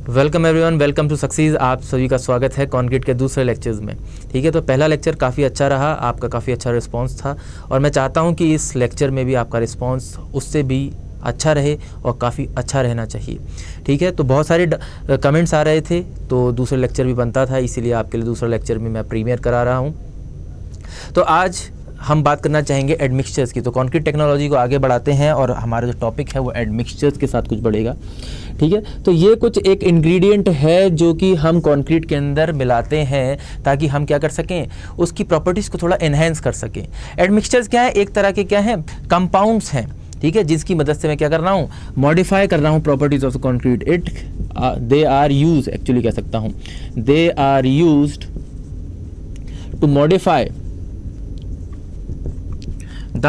Welcome everyone, welcome to success. आप सभी का स्वागत है कंक्रीट के दूसरे लेक्चर्स में। ठीक है, तो पहला लेक्चर काफ़ी अच्छा रहा, आपका काफ़ी अच्छा रिस्पांस था और मैं चाहता हूं कि इस लेक्चर में भी आपका रिस्पांस उससे भी अच्छा रहे और काफ़ी अच्छा रहना चाहिए। ठीक है, तो बहुत सारे कमेंट्स आ रहे थे तो दूसरा लेक्चर भी बनता था, इसीलिए आपके लिए दूसरा लेक्चर भी मैं प्रीमियर करा रहा हूँ। तो आज हम बात करना चाहेंगे एडमिक्सचर्स की। तो कंक्रीट टेक्नोलॉजी को आगे बढ़ाते हैं और हमारा जो टॉपिक है वो एडमिक्सचर्स के साथ कुछ बढ़ेगा। ठीक है, तो ये कुछ एक इंग्रेडिएंट है जो कि हम कंक्रीट के अंदर मिलाते हैं ताकि हम क्या कर सकें, उसकी प्रॉपर्टीज़ को थोड़ा एनहेंस कर सकें। एडमिक्सचर्स क्या है, एक तरह के क्या हैं, कंपाउंड्स हैं। ठीक है, जिसकी मदद से मैं क्या कर रहा हूँ, मॉडिफाई कर रहा हूँ properties of concrete. They are use, actually कह सकता हूँ, they are used to modify the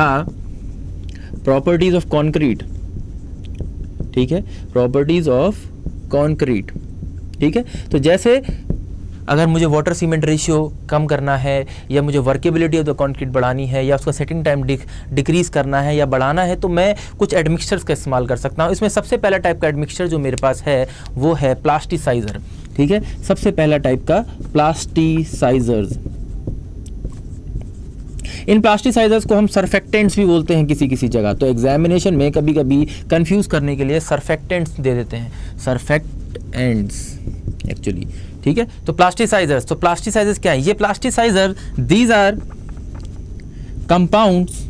properties of concrete. ठीक है, प्रॉपर्टीज ऑफ कॉन्क्रीट। ठीक है, तो जैसे अगर मुझे वाटर सीमेंट रेशियो कम करना है या मुझे वर्केबिलिटी ऑफ द कॉन्क्रीट बढ़ानी है या उसका सेटिंग टाइम डिक्रीज करना है या बढ़ाना है तो मैं कुछ एडमिक्सचर्स का इस्तेमाल कर सकता हूँ। इसमें सबसे पहला टाइप का एडमिक्सचर जो मेरे पास है वो है प्लास्टिसाइजर। ठीक है, सबसे पहला टाइप का प्लास्टिसाइजर्स। इन प्लास्टिसाइजर्स को हम सरफेक्टेंट्स भी बोलते हैं किसी किसी जगह, तो एग्जामिनेशन में कभी कभी कंफ्यूज करने के लिए सरफेक्टेंट्स दे देते हैं, सरफेक्टेंट्स एक्चुअली। ठीक है, तो प्लास्टिसाइजर्स क्या है, ये प्लास्टिसाइजर दीज आर कंपाउंड्स।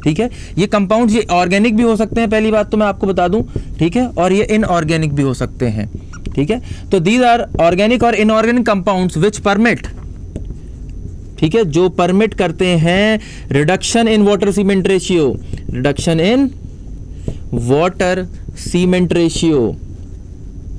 ठीक है, ये कंपाउंड्स ये ऑर्गेनिक भी हो सकते हैं, पहली बात तो मैं आपको बता दूं। ठीक है, और ये इनऑर्गेनिक भी हो सकते हैं। ठीक है, तो दीज आर ऑर्गेनिक और इनऑर्गेनिक कंपाउंड्स विच परमिट, ठीक है, जो परमिट करते हैं reduction in water cement ratio, reduction in water cement ratio.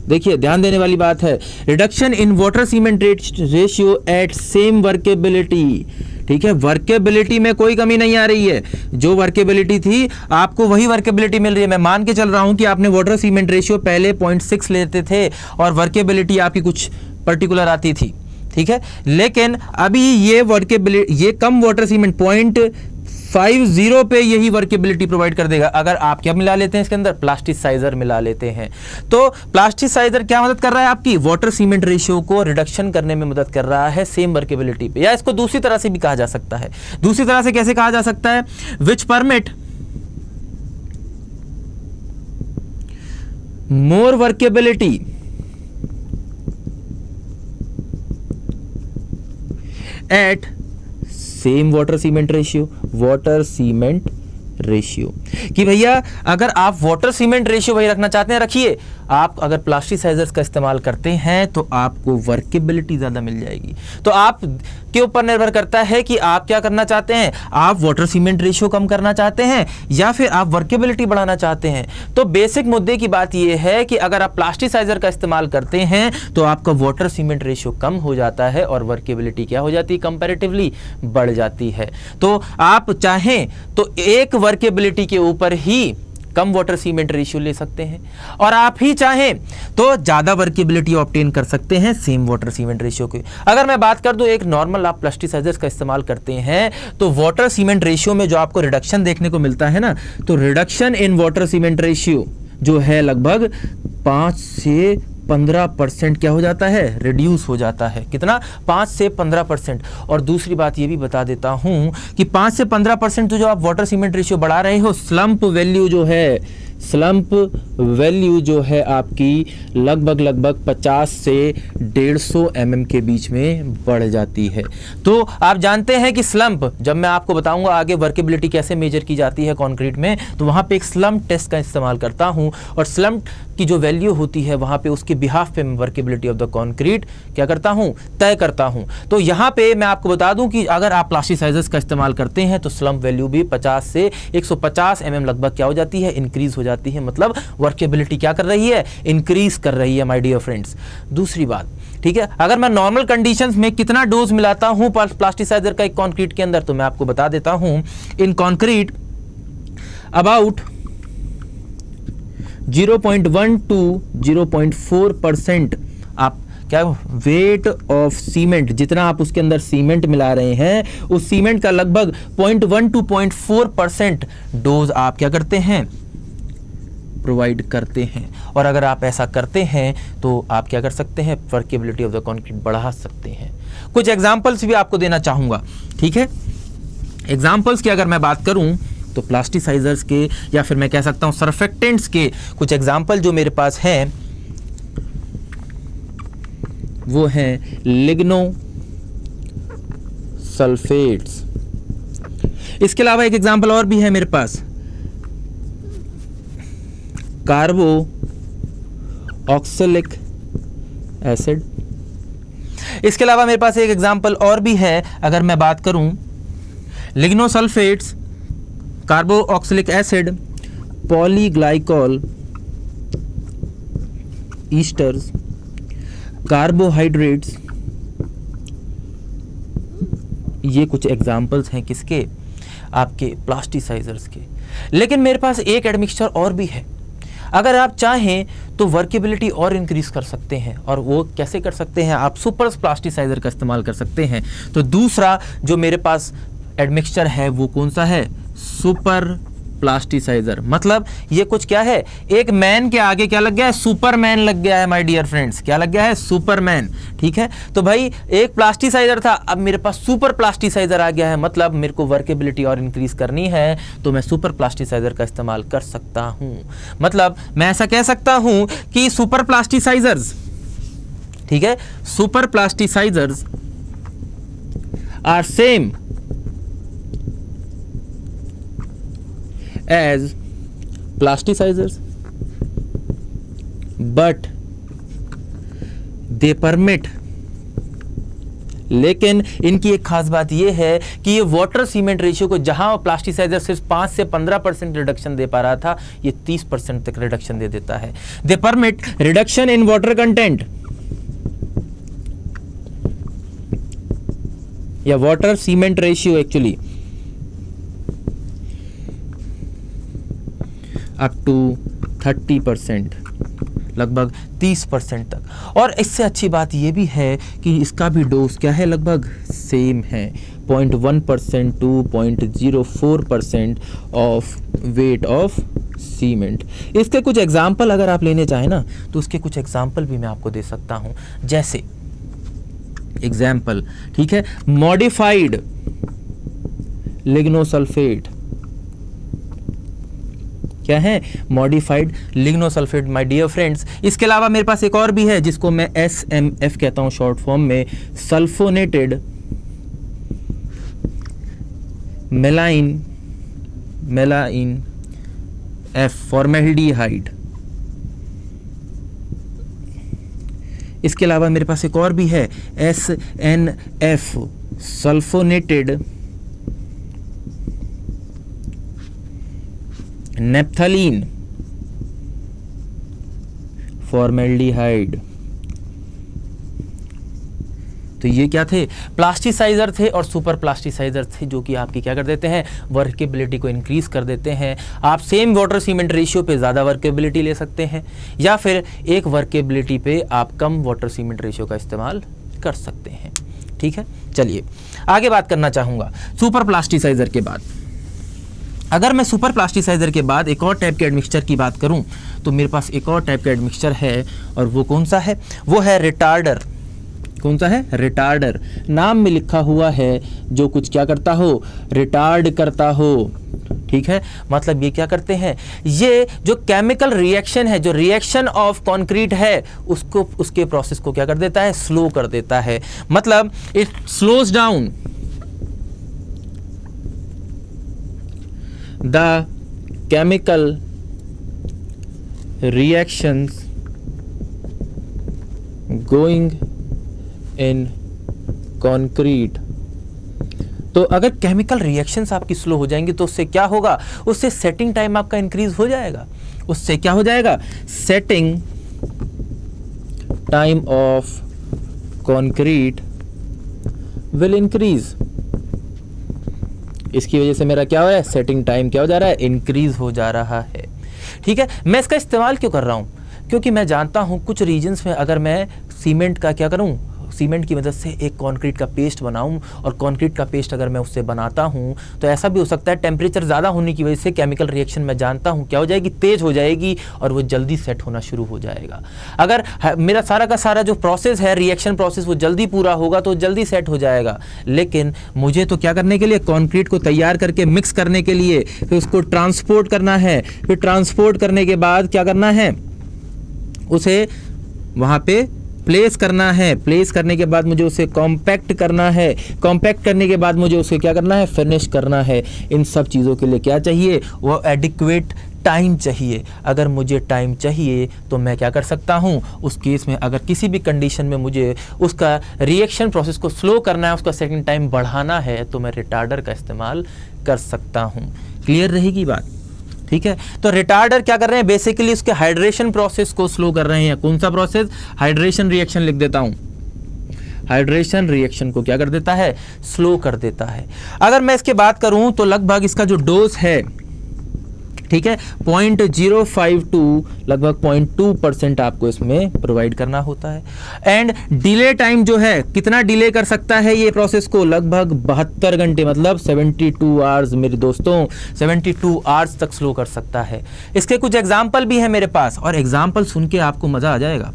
देखिए, ध्यान देने वाली बात है, reduction in water cement ratio at same workability. ठीक है, वर्केबिलिटी में कोई कमी नहीं आ रही है, जो वर्केबिलिटी थी आपको वही वर्केबिलिटी मिल रही है। मैं मान के चल रहा हूं कि आपने वाटर सीमेंट रेशियो पहले 0.6 लेते थे और वर्केबिलिटी आपकी कुछ पर्टिकुलर आती थी। ठीक है, लेकिन अभी ये वर्केबिलिटी, ये कम वाटर सीमेंट 0.50 पे यही वर्केबिलिटी प्रोवाइड कर देगा अगर आप क्या मिला लेते हैं इसके अंदर, प्लास्टिसाइजर मिला लेते हैं। तो प्लास्टिसाइजर क्या मदद कर रहा है, आपकी वाटर सीमेंट रेशियो को रिडक्शन करने में मदद कर रहा है सेम वर्केबिलिटी पे। या इसको दूसरी तरह से भी कहा जा सकता है। दूसरी तरह से कैसे कहा जा सकता है, which permit more workability at same water cement ratio. Water cement ratio कि भैया अगर आप वाटर सीमेंट रेशियो वही रखना चाहते हैं, रखिए। आप अगर प्लास्टिसाइजर्स का इस्तेमाल करते हैं तो आपको वर्केबिलिटी ज़्यादा मिल जाएगी। तो आप के ऊपर निर्भर करता है कि आप क्या करना चाहते हैं, आप वाटर सीमेंट रेशियो कम करना चाहते हैं या फिर आप वर्केबिलिटी बढ़ाना चाहते हैं। तो बेसिक मुद्दे की बात यह है कि अगर आप प्लास्टिसाइजर का इस्तेमाल करते हैं तो आपका वाटर सीमेंट रेशियो कम हो जाता है और वर्केबिलिटी क्या हो जाती है, कंपैरेटिवली बढ़ जाती है। तो आप चाहें तो एक वर्केबिलिटी के ऊपर ही कम वाटर सीमेंट रेशियो ले सकते हैं और आप ही चाहें तो ज़्यादा वर्केबिलिटी ऑब्टेन कर सकते हैं सेम वाटर सीमेंट रेशियो की। अगर मैं बात कर दूं, एक नॉर्मल आप प्लास्टिसाइजर्स का इस्तेमाल करते हैं तो वाटर सीमेंट रेशियो में जो आपको रिडक्शन देखने को मिलता है ना, तो reduction in water cement ratio जो है लगभग 5 से 15% क्या हो जाता है, रिड्यूस हो जाता है। कितना, 5 से 15%। और दूसरी बात ये भी बता देता हूं कि 5 से 15% तो जो आप वाटर सीमेंट रेशियो बढ़ा रहे हो, स्लंप वैल्यू जो है, स्लंप वैल्यू जो है आपकी लगभग 50 से 150 mm के बीच में बढ़ जाती है। तो आप जानते हैं कि स्लंप, जब मैं आपको बताऊंगा आगे वर्केबिलिटी कैसे मेजर की जाती है कंक्रीट में, तो वहां पे एक स्लंप टेस्ट का इस्तेमाल करता हूं और स्लंप की जो वैल्यू होती है वहां पे उसके बिहाफ पे मैं वर्केबिलिटी ऑफ द कंक्रीट क्या करता हूं, तय करता हूं। तो यहां पे मैं आपको बता दूं कि अगर आप प्लास्टिसाइजर्स का इस्तेमाल करते हैं तो स्लंप वैल्यू भी 50 से 150 mm लगभग क्या हो जाती है, इंक्रीज हो जाती है। मतलब वर्केबिलिटी क्या कर रही है, इंक्रीज कर रही है माय डियर फ्रेंड्स। दूसरी बात, ठीक है, अगर मैं नॉर्मल कंडीशंस में कितना डोज मिलाता हूं प्लास्टिसाइजर का एक कंक्रीट के अंदर, तो मैं आपको बता देता हूं, इन कंक्रीट अबाउट 0.1 to 0.4% आप क्या वेट ऑफ सीमेंट, जितना आप उसके अंदर सीमेंट मिला रहे हैं उस सीमेंट का लगभग 0.1 to 0.4% डोज आप क्या करते हैं, प्रोवाइड करते हैं। और अगर आप ऐसा करते हैं तो आप क्या कर सकते हैं, वर्केबिलिटी ऑफ द कंक्रीट बढ़ा सकते हैं। कुछ एग्जांपल्स भी आपको देना चाहूँगा, ठीक है। एग्जांपल्स की अगर मैं बात करूं तो प्लास्टिसाइजर्स के या फिर मैं कह सकता हूं सरफेक्टेंट्स के कुछ एग्जांपल जो मेरे पास हैं वो हैं लिग्नो सल्फेट्स। इसके अलावा एक एग्जांपल और भी है मेरे पास, कार्बो ऑक्सैलिक एसिड। इसके अलावा मेरे पास एक एग्जांपल और भी है, अगर मैं बात करूं लिग्नोसल्फेट्स, कार्बो ऑक्सैलिक एसिड, पॉलीग्लाइकॉल ईस्टर्स, कार्बोहाइड्रेट्स। ये कुछ एग्जांपल्स हैं किसके, आपके प्लास्टिसाइजर्स के। लेकिन मेरे पास एक एडमिक्सचर और भी है, अगर आप चाहें तो वर्केबिलिटी और इंक्रीज कर सकते हैं। और वो कैसे कर सकते हैं, आप सुपर प्लास्टिसाइजर का इस्तेमाल कर सकते हैं। तो दूसरा जो मेरे पास एडमिक्सचर है वो कौन सा है, सुपर प्लास्टिसाइजर। मतलब ये कुछ क्या है, एक मैन के आगे क्या लग गया है, सुपरमैन लग गया है माय डियर फ्रेंड्स। क्या लग गया है, सुपरमैन, ठीक है। तो भाई एक प्लास्टिसाइजर था, अब मेरे पास सुपर प्लास्टिसाइजर आ गया है, मतलब मेरे को वर्केबिलिटी और इंक्रीज करनी है तो मैं सुपर प्लास्टिसाइजर का इस्तेमाल कर सकता हूं। मतलब मैं ऐसा कह सकता हूं कि सुपर प्लास्टिसाइजर्स, ठीक है, super plasticizers are same as plasticizers but they permit, लेकिन इनकी एक खास बात यह है कि ये वाटर सीमेंट रेशियो को, जहां प्लास्टिसाइजर सिर्फ 5 से 15% रिडक्शन दे पा रहा था, ये 30% तक रिडक्शन दे देता है। They permit reduction in water content या water cement ratio actually up to 30%, लगभग 30% तक। और इससे अच्छी बात यह भी है कि इसका भी डोज क्या है, लगभग सेम है, 0.1% to 0.04% of weight of cement. इसके कुछ एग्जाम्पल अगर आप लेने चाहें ना तो उसके कुछ एग्जाम्पल भी मैं आपको दे सकता हूं। जैसे एग्जाम्पल, ठीक है, मॉडिफाइड लिग्नोसल्फेट, क्या है, मॉडिफाइड लिग्नोसल्फेट माय डियर फ्रेंड्स। इसके अलावा मेरे पास एक और भी है जिसको मैं SMF कहता हूं शॉर्ट फॉर्म में, सल्फोनेटेड मेलाइन F फॉर्मेल्डिहाइड। इसके अलावा मेरे पास एक और भी है SNF सल्फोनेटेड नेप्थलीन फॉर्मेल्डिहाइड। तो ये क्या थे, प्लास्टिसाइजर थे और सुपर प्लास्टिसाइजर थे जो कि आपकी क्या कर देते हैं, वर्केबिलिटी को इंक्रीज कर देते हैं। आप सेम वाटर सीमेंट रेशियो पे ज़्यादा वर्केबिलिटी ले सकते हैं या फिर एक वर्केबिलिटी पे आप कम वाटर सीमेंट रेशियो का इस्तेमाल कर सकते हैं, ठीक है। चलिए आगे बात करना चाहूँगा सुपर प्लास्टिसाइजर के बाद। अगर मैं सुपर प्लास्टिसाइजर के बाद एक और टाइप के एडमिक्सचर की बात करूं तो मेरे पास एक और टाइप का एडमिक्सचर है और वो कौन सा है, वो है रिटार्डर। कौन सा है, रिटार्डर। नाम में लिखा हुआ है जो कुछ क्या करता हो, रिटार्ड करता हो, ठीक है। मतलब ये क्या करते हैं, ये जो केमिकल रिएक्शन है, जो रिएक्शन ऑफ कंक्रीट है, उसको, उसके प्रोसेस को क्या कर देता है, स्लो कर देता है। मतलब it slows down the chemical reactions going in concrete। तो अगर केमिकल रिएक्शंस आपकी स्लो हो जाएंगी तो उससे क्या होगा, उससे सेटिंग टाइम आपका इंक्रीज हो जाएगा। उससे क्या हो जाएगा, setting time of concrete will increase. इसकी वजह से मेरा क्या हो रहा है, सेटिंग टाइम क्या हो जा रहा है, इंक्रीज हो जा रहा है, ठीक है। मैं इसका इस्तेमाल क्यों कर रहा हूँ, क्योंकि मैं जानता हूँ कुछ रीजन्स में अगर मैं सीमेंट का क्या करूँ, सीमेंट की मदद से एक कंक्रीट का पेस्ट बनाऊं, और कंक्रीट का पेस्ट अगर मैं उससे बनाता हूं तो ऐसा भी हो सकता है टेम्परेचर ज़्यादा होने की वजह से केमिकल रिएक्शन मैं जानता हूं क्या हो जाएगी, तेज़ हो जाएगी और वो जल्दी सेट होना शुरू हो जाएगा। अगर मेरा सारा का सारा जो प्रोसेस है, रिएक्शन प्रोसेस, वो जल्दी पूरा होगा तो जल्दी सेट हो जाएगा। लेकिन मुझे तो क्या करने के लिए, कंक्रीट को तैयार करके मिक्स करने के लिए, फिर उसको ट्रांसपोर्ट करना है, फिर ट्रांसपोर्ट करने के बाद क्या करना है, उसे वहाँ पे प्लेस करना है, प्लेस करने के बाद मुझे उसे कॉम्पैक्ट करना है, कॉम्पैक्ट करने के बाद मुझे उसे क्या करना है, फिनिश करना है। इन सब चीज़ों के लिए क्या चाहिए, वो एडिक्वेट टाइम चाहिए। अगर मुझे टाइम चाहिए तो मैं क्या कर सकता हूँ, उस केस में अगर किसी भी कंडीशन में मुझे उसका रिएक्शन प्रोसेस को स्लो करना है, उसका सेकंड टाइम बढ़ाना है, तो मैं रिटार्डर का इस्तेमाल कर सकता हूँ। क्लियर रहेगी बात? ठीक है, तो रिटार्डर क्या कर रहे हैं, बेसिकली उसके हाइड्रेशन प्रोसेस को स्लो कर रहे हैं। कौन सा प्रोसेस, हाइड्रेशन रिएक्शन लिख देता हूं, हाइड्रेशन रिएक्शन को क्या कर देता है, स्लो कर देता है। अगर मैं इसके बात करूं तो लगभग इसका जो डोज है, ठीक है, 0.052 लगभग 0.2% आपको इसमें प्रोवाइड करना होता है। एंड डिले टाइम जो है, कितना डिले कर सकता है ये प्रोसेस को, लगभग 72 घंटे, मतलब 72 आवर्स मेरे दोस्तों, 72 आवर्स तक स्लो कर सकता है। इसके कुछ एग्जाम्पल भी है मेरे पास, और एग्जाम्पल सुन के आपको मजा आ जाएगा।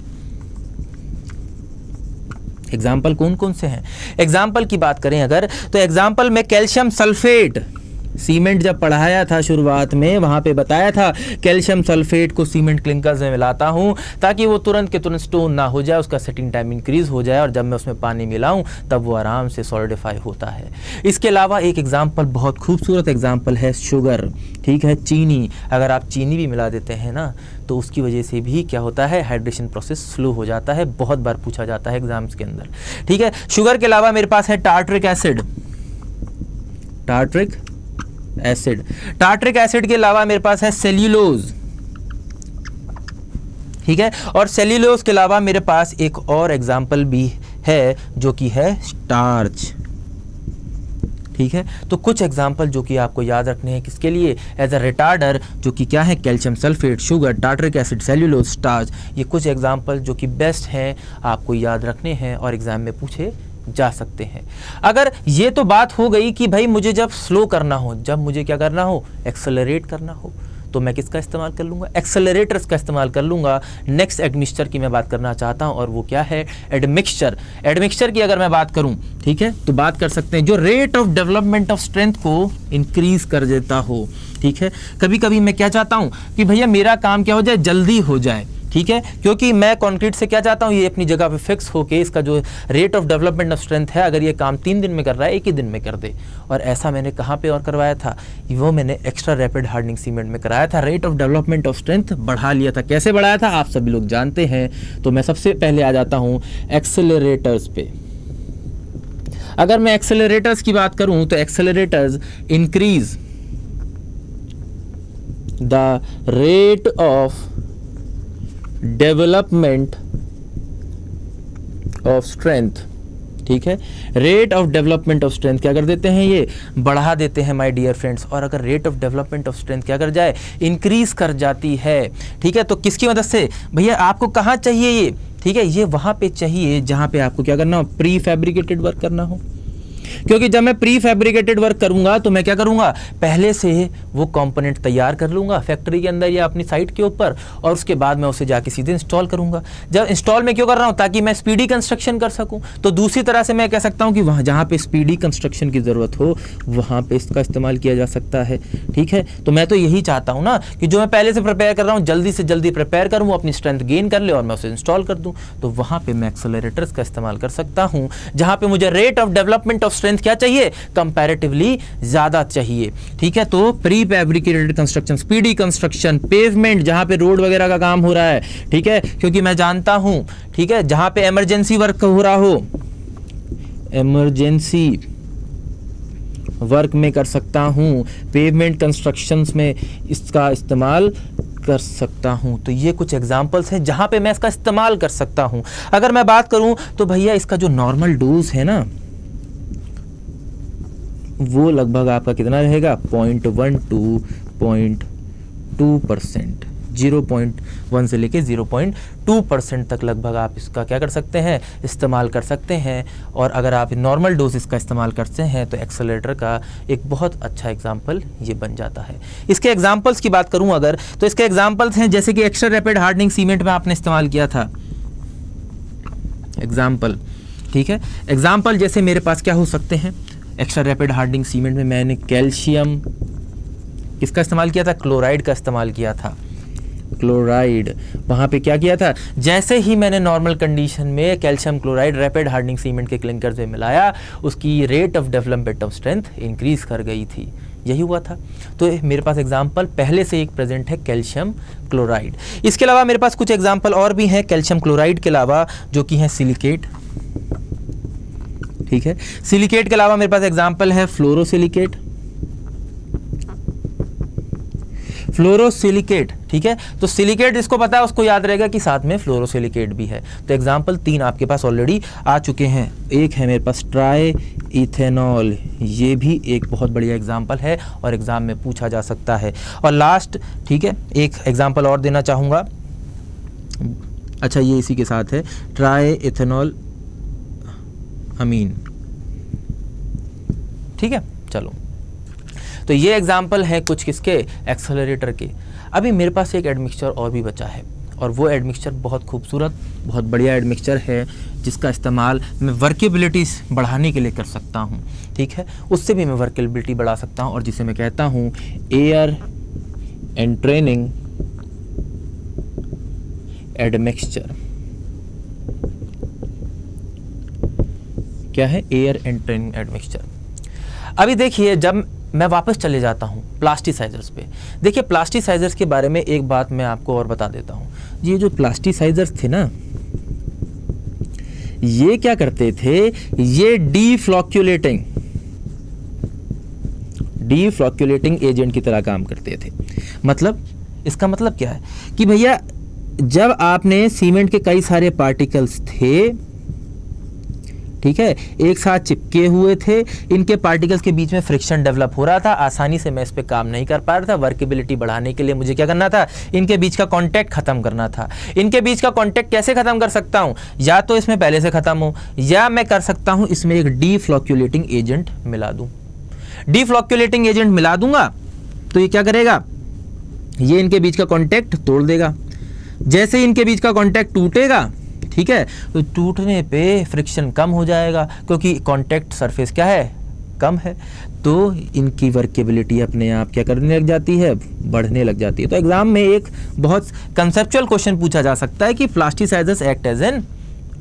एग्जाम्पल कौन कौन से हैं, एग्जाम्पल की बात करें अगर, तो एग्जाम्पल में कैल्शियम सल्फेट, सीमेंट जब पढ़ाया था शुरुआत में, वहाँ पे बताया था कैल्शियम सल्फेट को सीमेंट क्लिंकर्स में मिलाता हूँ ताकि वो तुरंत के तुरंत स्टोन ना हो जाए, उसका सेटिंग टाइम इंक्रीज हो जाए, और जब मैं उसमें पानी मिलाऊँ तब वो आराम से सॉलिडिफाई होता है। इसके अलावा एक एग्जाम्पल, बहुत खूबसूरत एग्जाम्पल है शुगर, ठीक है, चीनी। अगर आप चीनी भी मिला देते हैं ना तो उसकी वजह से भी क्या होता है, हाइड्रेशन प्रोसेस स्लो हो जाता है। बहुत बार पूछा जाता है एग्जाम्स के अंदर, ठीक है। शुगर के अलावा मेरे पास है tartaric acid, tartaric acid, tartaric acid के अलावा मेरे पास है सेल्यूलोज, ठीक है, और सेल्यूलोज के अलावा मेरे पास एक और एग्जाम्पल भी है जो कि है स्टार्च, ठीक है। तो कुछ एग्जाम्पल जो कि आपको याद रखने हैं किसके लिए, एज अ रिटार्डर, जो कि क्या है, calcium sulphate, sugar, tartaric acid, cellulose, starch. ये कुछ एग्जाम्पल जो कि बेस्ट हैं, आपको याद रखने हैं और एग्जाम में पूछे जा सकते हैं। अगर ये तो बात हो गई कि भाई मुझे जब स्लो करना हो, जब मुझे क्या करना हो, एक्सेलरेट करना हो, तो मैं किसका इस्तेमाल कर लूँगा, एक्सेलरेटर्स का इस्तेमाल कर लूँगा। नेक्स्ट एडमिक्सचर की मैं बात करना चाहता हूँ, और वो क्या है, एडमिक्सचर। एडमिक्सचर की अगर मैं बात करूँ, ठीक है, तो बात कर सकते हैं जो rate of development of strength को इंक्रीज कर देता हो, ठीक है। कभी कभी मैं क्या चाहता हूँ कि भैया मेरा काम क्या हो जाए, जल्दी हो जाए, ठीक है, क्योंकि मैं कंक्रीट से क्या चाहता हूँ, ये अपनी जगह पे फिक्स होके इसका जो rate of development of strength है, अगर ये काम 3 दिन में कर रहा है, 1 ही दिन में कर दे। और ऐसा मैंने कहाँ पे और करवाया था, वो मैंने एक्स्ट्रा रैपिड हार्डनिंग सीमेंट में कराया था, rate of development of strength बढ़ा लिया था। कैसे बढ़ाया था आप सभी लोग जानते हैं, तो मैं सबसे पहले आ जाता हूँ एक्सेलरेटर्स पे। अगर मैं एक्सेलरेटर्स की बात करूँ तो accelerators increase the rate of development of strength, ठीक है, rate of development of strength क्या कर देते हैं, ये बढ़ा देते हैं माय डियर फ्रेंड्स। और अगर rate of development of strength क्या कर जाए, इंक्रीज कर जाती है, ठीक है, तो किसकी मदद से, भैया आपको कहाँ चाहिए ये, ठीक है, ये वहाँ पे चाहिए जहाँ पे आपको क्या करना हो, प्री फैब्रिकेटेड वर्क करना हो। क्योंकि जब मैं प्री फैब्रिकेटेड वर्क करूंगा तो मैं क्या करूंगा, पहले से वो कंपोनेंट तैयार कर लूंगा फैक्ट्री के अंदर या अपनी साइट के ऊपर, और उसके बाद मैं उसे जाके सीधे इंस्टॉल करूंगा। जब इंस्टॉल में क्यों कर रहा हूं, ताकि मैं स्पीडी कंस्ट्रक्शन कर सकूं। तो दूसरी तरह से मैं कह सकता हूं कि वहां जहां पे स्पीडी कंस्ट्रक्शन की जरूरत हो वहां पे इसका इस्तेमाल किया जा सकता है, ठीक है। तो मैं तो यही चाहता हूं ना कि जो मैं पहले से प्रिपेयर कर रहा हूं जल्दी से जल्दी प्रिपेयर करूं, अपनी स्ट्रेंथ गेन कर ले और मैं उसे इंस्टॉल कर दूं। तो वहां पे मैं एक्सेलरेटर्स का इस्तेमाल कर सकता हूं, जहां पे मुझे rate of development of strength क्या चाहिए, कंपैरेटिवली ज्यादा चाहिए, ठीक है। तो pre fabricated construction, speedy construction, pavement जहां पे रोड वगैरह का काम हो रहा है, ठीक है, क्योंकि मैं जानता हूं, ठीक है, जहां पे इमरजेंसी वर्क हो रहा हो, इमरजेंसी वर्क में कर सकता हूं, पेवमेंट कंस्ट्रक्शंस में इसका इस्तेमाल कर सकता हूं। तो ये कुछ एग्जांपल्स हैं जहां पे मैं इसका इस्तेमाल कर सकता हूं। अगर मैं बात करूं तो भैया इसका जो नॉर्मल डोज है ना, वो लगभग आपका कितना रहेगा, 0.1 to 0.2%। 0.1 से लेके 0.2% तक लगभग आप इसका क्या कर सकते हैं, इस्तेमाल कर सकते हैं। और अगर आप नॉर्मल डोज इसका इस्तेमाल करते हैं तो एक्सेलरेटर का एक बहुत अच्छा एग्जाम्पल ये बन जाता है। इसके एग्जाम्पल्स की बात करूँ अगर, तो इसके एग्जाम्पल्स हैं जैसे कि एक्स्ट्रा रैपिड हार्डनिंग सीमेंट में आपने इस्तेमाल किया था एग्जाम्पल, ठीक है। एग्जाम्पल जैसे मेरे पास क्या हो सकते हैं, एक्स्ट्रा रैपिड हार्डनिंग सीमेंट में मैंने कैल्शियम किसका इस्तेमाल किया था, क्लोराइड का इस्तेमाल किया था। क्लोराइड वहाँ पे क्या किया था, जैसे ही मैंने नॉर्मल कंडीशन में calcium chloride rapid hardening cement के क्लिंकर से मिलाया, उसकी rate of development of strength increase कर गई थी, यही हुआ था। तो मेरे पास एग्जाम्पल पहले से एक प्रेजेंट है कैल्शियम क्लोराइड। इसके अलावा मेरे पास कुछ एग्जाम्पल और भी हैं कैल्शियम क्लोराइड के अलावा, जो कि हैं सिलिकेट, ठीक है। सिलिकेट के अलावा मेरे पास एग्जाम्पल है फ्लोरोसिलिकेट, फ्लोरोसिलिकेट, ठीक है। तो सिलिकेट जिसको पता है उसको याद रहेगा कि साथ में फ्लोरोसिलिकेट भी है। तो एग्जाम्पल 3 आपके पास ऑलरेडी आ चुके हैं। एक है मेरे पास ट्राई इथेनॉल, ये भी एक बहुत बढ़िया एग्जाम्पल है और एग्जाम में पूछा जा सकता है। और लास्ट, ठीक है, एक एग्जाम्पल और देना चाहूँगा, अच्छा ये इसी के साथ है, ट्राई इथेनॉल अमीन, ठीक है। चलो, तो ये एग्जाम्पल है कुछ किसके, एक्सेलरेटर के। अभी मेरे पास एक एडमिक्सचर और भी बचा है, और वो एडमिक्सचर बहुत खूबसूरत, बहुत बढ़िया एडमिक्सचर है, जिसका इस्तेमाल मैं वर्केबिलिटी बढ़ाने के लिए कर सकता हूँ, ठीक है। उससे भी मैं वर्केबिलिटी बढ़ा सकता हूँ, और जिसे मैं कहता हूँ एयर एंट्रेनिंग एडमिक्सचर। क्या है, एयर एंट्रेनिंग एडमिक्सचर। अभी देखिए, जब मैं वापस चले जाता हूँ प्लास्टिसाइजर्स पे, देखिए प्लास्टिसाइजर्स के बारे में एक बात मैं आपको और बता देता हूँ। ये जो प्लास्टिसाइजर्स थे ना, ये क्या करते थे, ये डीफ्लॉक्यूलेटिंग एजेंट की तरह काम करते थे। मतलब इसका मतलब क्या है कि भैया, जब आपने सीमेंट के कई सारे पार्टिकल्स थे, ठीक है, एक साथ चिपके हुए थे, इनके पार्टिकल्स के बीच में फ्रिक्शन डेवलप हो रहा था, आसानी से मैं इस पे काम नहीं कर पा रहा था। वर्केबिलिटी बढ़ाने के लिए मुझे क्या करना था, इनके बीच का कांटेक्ट खत्म करना था। इनके बीच का कांटेक्ट कैसे खत्म कर सकता हूं, या तो इसमें पहले से खत्म हो, या मैं कर सकता हूं इसमें एक डीफ्लॉक्यूलेटिंग एजेंट मिला दूं। डीफ्लॉक्यूलेटिंग एजेंट मिला दूंगा तो ये क्या करेगा, ये इनके बीच का कांटेक्ट तोड़ देगा। जैसे इनके बीच का कांटेक्ट टूटेगा, ठीक है, तो टूटने पे फ्रिक्शन कम हो जाएगा, क्योंकि कांटेक्ट सरफेस क्या है, कम है, तो इनकी वर्केबिलिटी अपने आप क्या करने लग जाती है, बढ़ने लग जाती है। तो एग्जाम में एक बहुत कंसेप्चुअल क्वेश्चन पूछा जा सकता है कि plasticizers act as an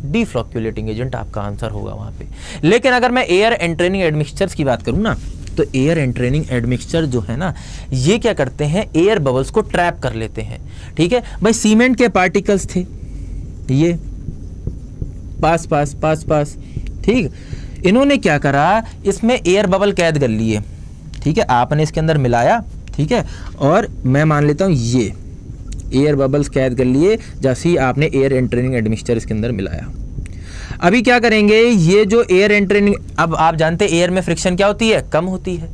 deflocculating agent, आपका आंसर होगा वहाँ पे। लेकिन अगर मैं एयर एंट्रेनिंग एडमिक्सचर्स की बात करूँ ना, तो एयर एंट्रेनिंग एडमिक्सचर जो है ना, ये क्या करते हैं, एयर बबल्स को ट्रैप कर लेते हैं, ठीक है। भाई सीमेंट के पार्टिकल्स थे, ये पास पास पास पास, ठीक, इन्होंने क्या करा, इसमें एयर बबल कैद कर लिए, ठीक है, आपने इसके अंदर मिलाया, ठीक है, और मैं मान लेता हूँ ये एयर बबल्स कैद कर लिए जैसे ही आपने एयर एंट्रेनिंग एडमिक्सचर इसके अंदर मिलाया। अभी क्या करेंगे, ये जो एयर एंट्रेनिंग, अब आप जानते हैं एयर में फ्रिक्शन क्या होती है, कम होती है,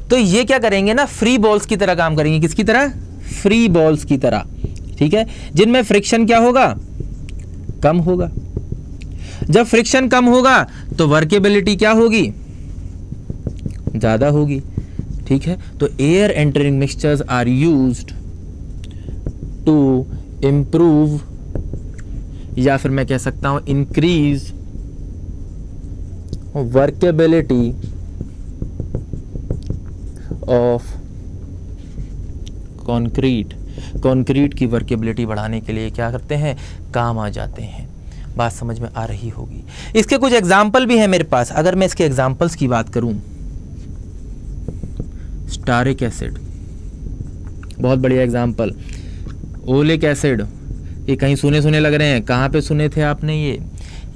तो ये क्या करेंगे ना, फ्री बॉल्स की तरह काम करेंगे। किसकी तरह, फ्री बॉल्स की तरह, ठीक है, जिनमें फ्रिक्शन क्या होगा, कम होगा। जब फ्रिक्शन कम होगा तो वर्केबिलिटी क्या होगी, ज़्यादा होगी, ठीक है। तो air entraining mixtures are used to improve, या फिर मैं कह सकता हूं इंक्रीज वर्केबिलिटी ऑफ कंक्रीट की वर्केबिलिटी बढ़ाने के लिए क्या करते हैं, काम आ जाते हैं। बात समझ में आ रही होगी। इसके कुछ एग्जाम्पल भी हैं मेरे पास। अगर मैं इसके एग्जाम्पल्स की बात करूं, स्टारिक एसिड बहुत बढ़िया एग्जाम्पल, ओलिक एसिड, ये कहीं सुने लग रहे हैं, कहाँ पे सुने थे आपने, ये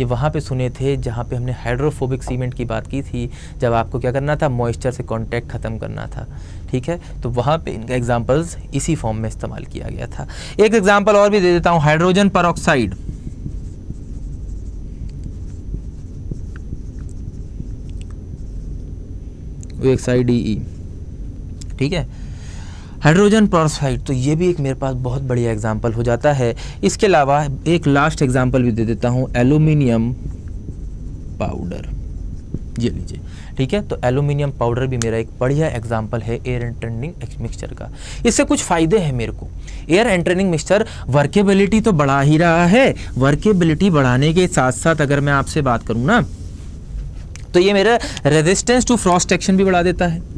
वहाँ पे सुने थे जहाँ पे हमने हाइड्रोफोबिक सीमेंट की बात की थी, जब आपको क्या करना था, मॉइस्चर से कांटेक्ट ख़त्म करना था, ठीक है। तो वहाँ पे इनका एग्जाम्पल्स इसी फॉर्म में इस्तेमाल किया गया था। एक एग्जाम्पल और भी दे देता हूँ, हाइड्रोजन परऑक्साइड, OXIDE, ठीक है। हाइड्रोजन परऑक्साइड, तो ये भी एक मेरे पास बहुत बढ़िया एग्जाम्पल हो जाता है। इसके अलावा एक लास्ट एग्जाम्पल भी दे देता हूँ, एल्यूमिनियम पाउडर, ये लीजिए, ठीक है। तो एल्यूमिनियम पाउडर भी मेरा एक बढ़िया एग्जाम्पल है एयर एंट्रेनिंग मिक्सचर का। इससे कुछ फ़ायदे हैं मेरे को। एयर एंट्रेनिंग मिक्सचर वर्केबिलिटी तो बढ़ा ही रहा है, वर्केबिलिटी बढ़ाने के साथ साथ अगर मैं आपसे बात करूँ ना, तो ये मेरा रेजिस्टेंस टू फ्रॉस्ट एक्शन भी बढ़ा देता है।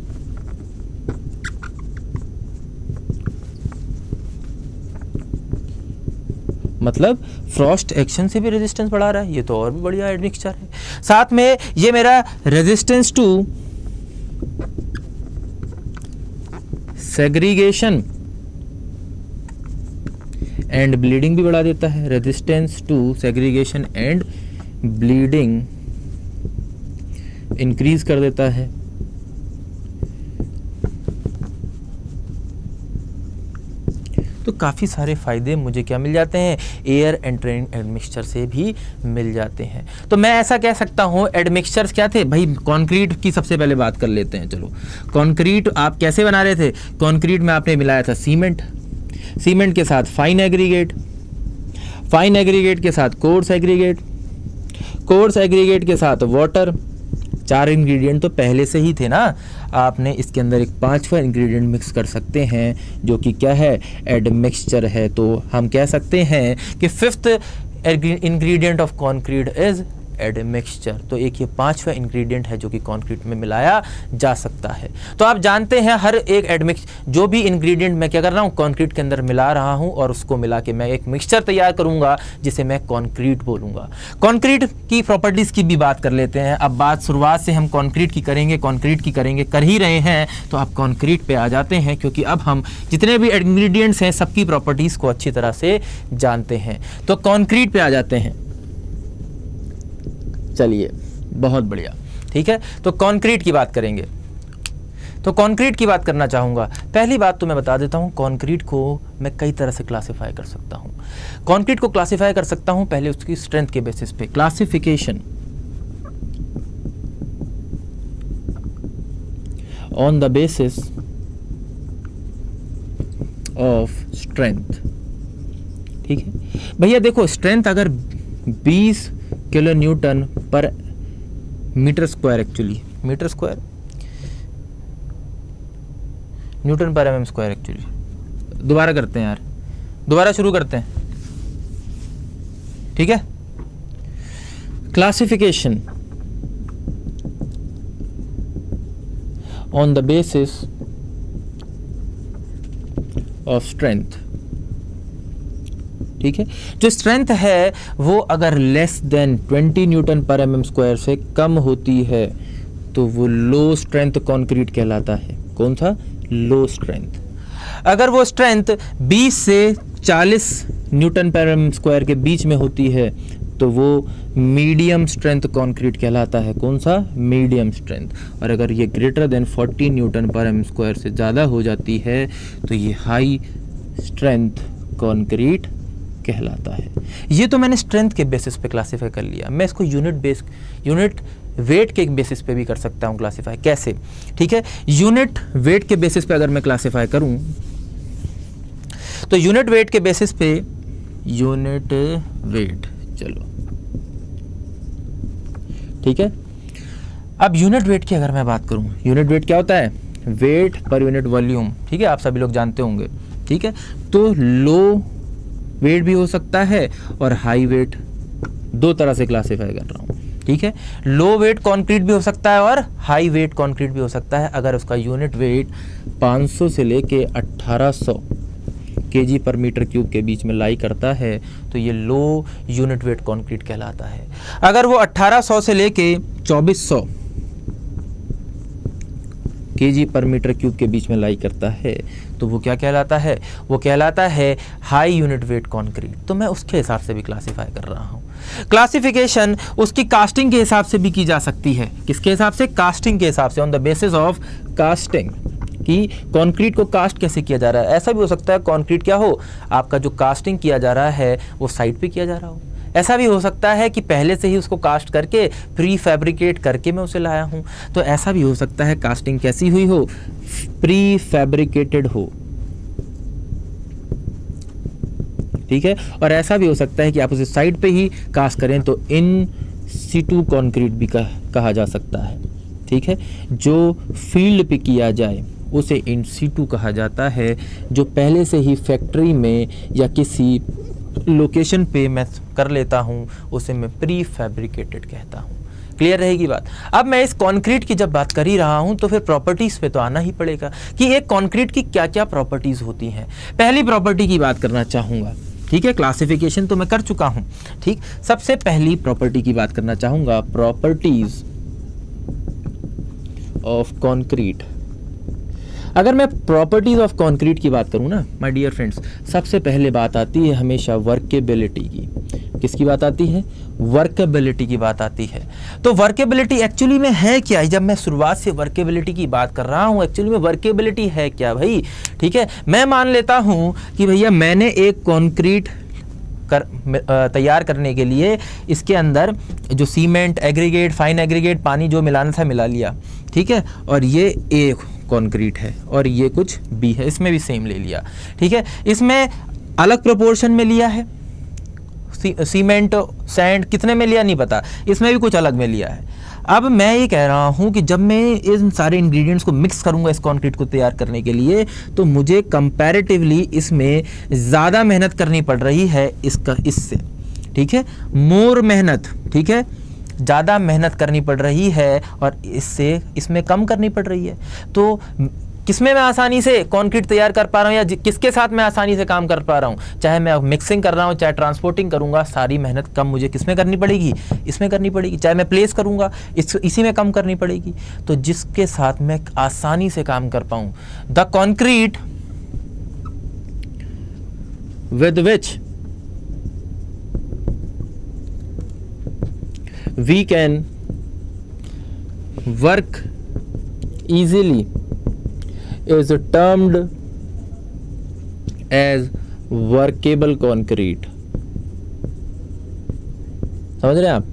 मतलब फ्रॉस्ट एक्शन से भी रेजिस्टेंस बढ़ा रहा है, ये तो और भी बढ़िया एडमिक्सचर है। साथ में ये मेरा resistance to segregation and bleeding भी बढ़ा देता है। Resistance to segregation and bleeding increase कर देता है। तो काफ़ी सारे फ़ायदे मुझे क्या मिल जाते हैं, एयर एंट्रेनिंग एडमिक्सचर से भी मिल जाते हैं। तो मैं ऐसा कह सकता हूँ एडमिक्सचर्स क्या थे भाई। कंक्रीट की सबसे पहले बात कर लेते हैं। चलो, कंक्रीट आप कैसे बना रहे थे, कंक्रीट में आपने मिलाया था सीमेंट, सीमेंट के साथ फाइन एग्रीगेट, फाइन एग्रीगेट के साथ कोर्स एग्रीगेट, कोर्स एग्रीगेट के साथ वाटर। 4 इंग्रेडिएंट तो पहले से ही थे ना, आपने इसके अंदर एक 5वां इंग्रेडिएंट मिक्स कर सकते हैं जो कि क्या है, एडमिक्सचर है। तो हम कह सकते हैं कि 5th ingredient of concrete is admixture. तो एक ये 5वां इंग्रेडिएंट है जो कि कंक्रीट में मिलाया जा सकता है। तो आप जानते हैं हर एक जो भी इंग्रेडिएंट मैं क्या कर रहा हूँ, कंक्रीट के अंदर मिला रहा हूँ और उसको मिला के मैं एक मिक्सचर तैयार करूंगा जिसे मैं कंक्रीट बोलूंगा। कंक्रीट की प्रॉपर्टीज की भी बात कर लेते हैं। अब बात शुरुआत से हम कंक्रीट की करेंगे, कंक्रीट की करेंगे, कर ही रहे हैं, तो आप कंक्रीट पे आ जाते हैं क्योंकि अब हम जितने भी इंग्रेडिएंट्स हैं सबकी प्रॉपर्टीज को अच्छी तरह से जानते हैं। तो कंक्रीट पे आ जाते हैं। चलिए, बहुत बढ़िया, ठीक है। तो कंक्रीट की बात करेंगे। तो कंक्रीट की बात करना चाहूँगा। पहली बात तो मैं बता देता हूँ, कंक्रीट को मैं कई तरह से क्लासिफाई कर सकता हूँ। कंक्रीट को क्लासिफाई कर सकता हूँ पहले उसकी स्ट्रेंथ के बेसिस पे, classification on the basis of strength, ठीक है भैया। देखो, स्ट्रेंथ अगर 20 kilo newton per metre square, actually metre square, newton per mm square, actually दोबारा करते हैं यार, दोबारा शुरू करते हैं, ठीक है। Classification on the basis of strength, ठीक है। जो स्ट्रेंथ है वो अगर less than 20 Newton per mm square से कम होती है तो वो लो स्ट्रेंथ कंक्रीट कहलाता है। कौन सा, लो स्ट्रेंथ। अगर वो स्ट्रेंथ 20 से 40 न्यूटन पर mm स्क्वायर के बीच में होती है तो वो मीडियम स्ट्रेंथ कंक्रीट कहलाता है। कौन सा, मीडियम स्ट्रेंथ। और अगर ये greater than 40 Newton per mm square से ज़्यादा हो जाती है तो ये हाई स्ट्रेंथ कंक्रीट कहलाता है। ये तो मैंने स्ट्रेंथ के बेसिस पे क्लासिफाई कर लिया। मैं इसको यूनिट वेट के बेसिस पे भी कर सकता हूँ क्लासिफाई। कैसे, ठीक है। यूनिट वेट के बेसिस पे अगर मैं क्लासिफाई करूँ तो यूनिट वेट के बेसिस पे, यूनिट वेट, चलो ठीक है। अब यूनिट वेट की अगर मैं बात करूँ, यूनिट वेट क्या होता है, वेट पर यूनिट वॉल्यूम, ठीक है, आप सभी लोग जानते होंगे, ठीक है। तो लो वेट भी हो सकता है और हाई वेट, दो तरह से क्लासिफाई कर रहा हूँ, ठीक है। लो वेट कंक्रीट भी हो सकता है और हाई वेट कंक्रीट भी हो सकता है। अगर उसका यूनिट वेट 500 से लेके 1800 केजी पर मीटर क्यूब के बीच में लाई करता है तो ये लो यूनिट वेट कंक्रीट कहलाता है। अगर वो 1800 से लेके 2400 केजी पर मीटर क्यूब के बीच में लाई करता है तो वो क्या कहलाता है, वो कहलाता है हाई यूनिट वेट कंक्रीट। तो मैं उसके हिसाब से भी क्लासिफाई कर रहा हूँ। क्लासिफिकेशन उसकी कास्टिंग के हिसाब से भी की जा सकती है। किसके हिसाब से, कास्टिंग के हिसाब से, on the basis of casting, कि कंक्रीट को कास्ट कैसे किया जा रहा है। ऐसा भी हो सकता है कंक्रीट क्या हो, आपका जो कास्टिंग किया जा रहा है वो साइड पे किया जा रहा हो। ऐसा भी हो सकता है कि पहले से ही उसको कास्ट करके प्री फैब्रिकेट करके मैं उसे लाया हूँ। तो ऐसा भी हो सकता है कास्टिंग कैसी हुई हो, प्री फैब्रिकेटेड हो, ठीक है। और ऐसा भी हो सकता है कि आप उसे साइड पे ही कास्ट करें तो इन सीटू कंक्रीट भी कहा जा सकता है, ठीक है। जो फील्ड पे किया जाए उसे इन सीटू कहा जाता है, जो पहले से ही फैक्ट्री में या किसी लोकेशन पे मैं कर लेता हूँ उसे मैं प्री फैब्रिकेटेड कहता हूँ। क्लियर रहेगी बात। अब मैं इस कंक्रीट की जब बात कर ही रहा हूँ तो फिर प्रॉपर्टीज़ पे तो आना ही पड़ेगा कि एक कंक्रीट की क्या क्या प्रॉपर्टीज़ होती हैं। पहली प्रॉपर्टी की बात करना चाहूँगा, ठीक है। क्लासिफिकेशन तो मैं कर चुका हूँ, ठीक। सबसे पहली प्रॉपर्टी की बात करना चाहूँगा, प्रॉपर्टीज़ ऑफ कंक्रीट। अगर मैं प्रॉपर्टीज ऑफ कंक्रीट की बात करूं ना माय डियर फ्रेंड्स, सबसे पहले बात आती है हमेशा वर्केबिलिटी की। किसकी बात आती है? वर्केबिलिटी की बात आती है। तो वर्केबिलिटी एक्चुअली में है क्या? जब मैं शुरुआत से वर्केबिलिटी की बात कर रहा हूं, एक्चुअली में वर्केबिलिटी है क्या भाई? ठीक है, मैं मान लेता हूं कि भैया मैंने एक कंक्रीट तैयार करने के लिए इसके अंदर जो सीमेंट, एग्रीगेट, फाइन एग्रीगेट, पानी जो मिलाना था मिला लिया, ठीक है। और ये एक कंक्रीट है और ये कुछ बी है, इसमें भी सेम ले लिया, ठीक है। इसमें अलग प्रोपोर्शन में लिया है, सीमेंट सैंड कितने में लिया नहीं पता, इसमें भी कुछ अलग में लिया है। अब मैं ये कह रहा हूँ कि जब मैं इन सारे इंग्रेडिएंट्स को मिक्स करूँगा इस कंक्रीट को तैयार करने के लिए, तो मुझे कंपैरेटिवली इसमें ज़्यादा मेहनत करनी पड़ रही है इससे, ठीक है। मोर मेहनत, ठीक है, ज़्यादा मेहनत करनी पड़ रही है और इसमें कम करनी पड़ रही है। तो किसमें मैं आसानी से कंक्रीट तैयार कर पा रहा हूँ या किसके साथ मैं आसानी से काम कर पा रहा हूँ? चाहे मैं मिक्सिंग कर रहा हूँ, चाहे ट्रांसपोर्टिंग करूँगा, सारी मेहनत कम मुझे किसमें करनी पड़ेगी? इसमें करनी पड़ेगी। चाहे मैं प्लेस करूँगा, इसी में कम करनी पड़ेगी। तो जिसके साथ मैं आसानी से काम कर पाऊँ, the concrete with which we can work easily is termed as workable concrete। समझ रहे हैं आप?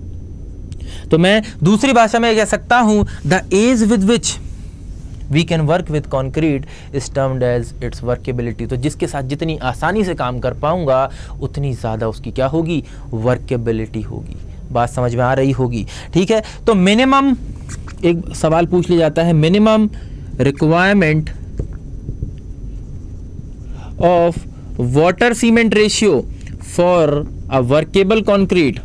तो मैं दूसरी भाषा में कह सकता हूं the ease with which we can work with concrete is termed as its workability। तो जिसके साथ जितनी आसानी से काम कर पाऊंगा उतनी ज़्यादा उसकी क्या होगी? वर्केबिलिटी होगी। बात समझ में आ रही होगी, ठीक है। तो मिनिमम एक सवाल पूछ लिया जाता है, minimum requirement of water cement ratio for a workable concrete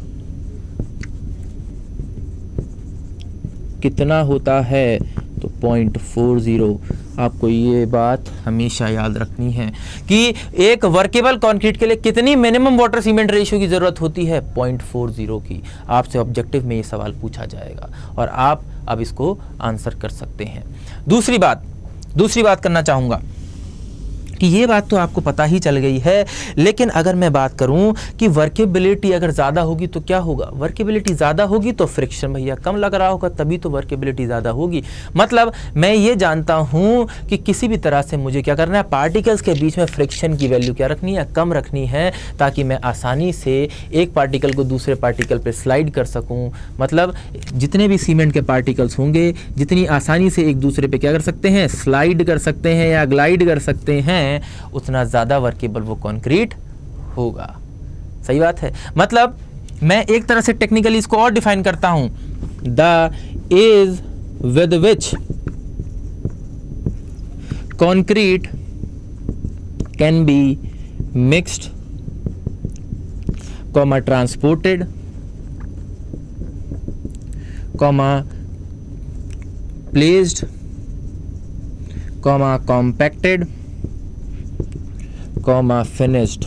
कितना होता है? तो 0.40। आपको ये बात हमेशा याद रखनी है कि एक वर्केबल कंक्रीट के लिए कितनी मिनिमम वाटर सीमेंट रेशियो की ज़रूरत होती है? 0.40 की। आपसे ऑब्जेक्टिव में ये सवाल पूछा जाएगा और आप अब इसको आंसर कर सकते हैं। दूसरी बात करना चाहूँगा कि ये बात तो आपको पता ही चल गई है, लेकिन अगर मैं बात करूं कि वर्केबिलिटी अगर ज़्यादा होगी तो क्या होगा? वर्केबिलिटी ज़्यादा होगी तो फ्रिक्शन भैया कम लग रहा होगा, तभी तो वर्केबिलिटी ज़्यादा होगी। मतलब मैं ये जानता हूं कि किसी भी तरह से मुझे क्या करना है? पार्टिकल्स के बीच में फ्रिक्शन की वैल्यू क्या रखनी है? कम रखनी है, ताकि मैं आसानी से एक पार्टिकल को दूसरे पार्टिकल पर स्लाइड कर सकूँ। मतलब जितने भी सीमेंट के पार्टिकल्स होंगे जितनी आसानी से एक दूसरे पर क्या कर सकते हैं? स्लाइड कर सकते हैं या ग्लाइड कर सकते हैं, उतना ज्यादा वर्केबल वो कंक्रीट होगा। सही बात है। मतलब मैं एक तरह से टेक्निकली इसको और डिफाइन करता हूं, the is with which concrete can be mixed, comma transported, comma placed, comma compacted, comma finished